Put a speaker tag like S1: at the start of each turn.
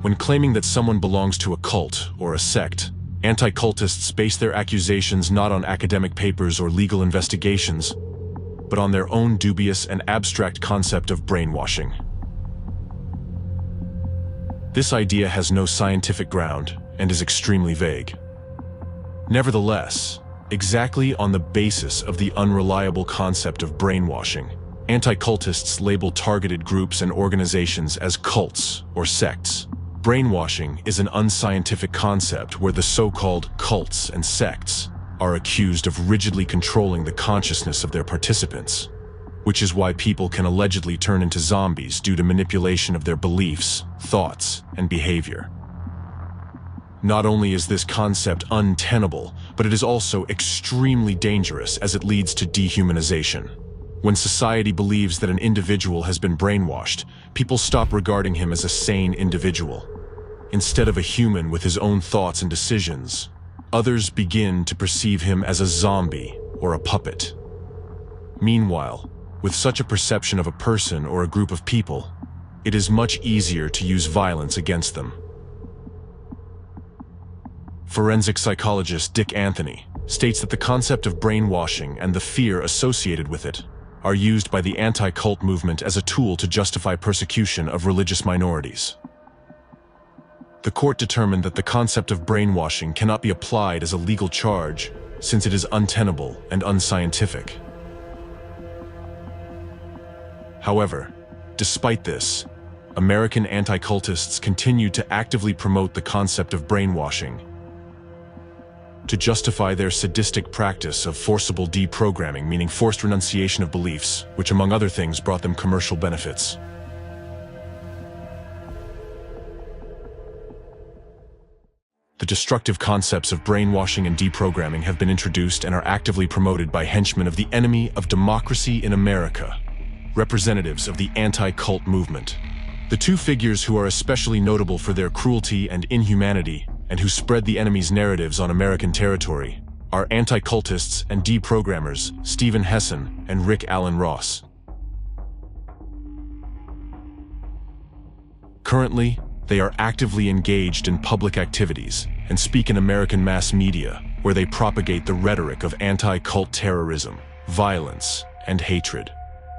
S1: When claiming that someone belongs to a cult or a sect, anti-cultists base their accusations not on academic papers or legal investigations, but on their own dubious and abstract concept of brainwashing. This idea has no scientific ground and is extremely vague. Nevertheless, exactly on the basis of the unreliable concept of brainwashing, anti-cultists label targeted groups and organizations as cults or sects. Brainwashing is an unscientific concept where the so-called cults and sects are accused of rigidly controlling the consciousness of their participants, which is why people can allegedly turn into zombies due to manipulation of their beliefs, thoughts, and behavior. Not only is this concept untenable, but it is also extremely dangerous as it leads to dehumanization. When society believes that an individual has been brainwashed, people stop regarding him as a sane individual. Instead of a human with his own thoughts and decisions, others begin to perceive him as a zombie or a puppet. Meanwhile, with such a perception of a person or a group of people, it is much easier to use violence against them. Forensic psychologist Dick Anthony states that the concept of brainwashing and the fear associated with it are used by the anti-cult movement as a tool to justify persecution of religious minorities. The court determined that the concept of brainwashing cannot be applied as a legal charge since it is untenable and unscientific. However, despite this, American anti-cultists continue to actively promote the concept of brainwashing to justify their sadistic practice of forcible deprogramming, meaning forced renunciation of beliefs, which among other things brought them commercial benefits. The destructive concepts of brainwashing and deprogramming have been introduced and are actively promoted by henchmen of the enemy of democracy in America, representatives of the anti-cult movement. The two figures who are especially notable for their cruelty and inhumanity and who spread the enemy's narratives on American territory are anti-cultists and deprogrammers Stephen Hesson and Rick Allen Ross. Currently, they are actively engaged in public activities and speak in American mass media, where they propagate the rhetoric of anti-cult terrorism, violence, and hatred.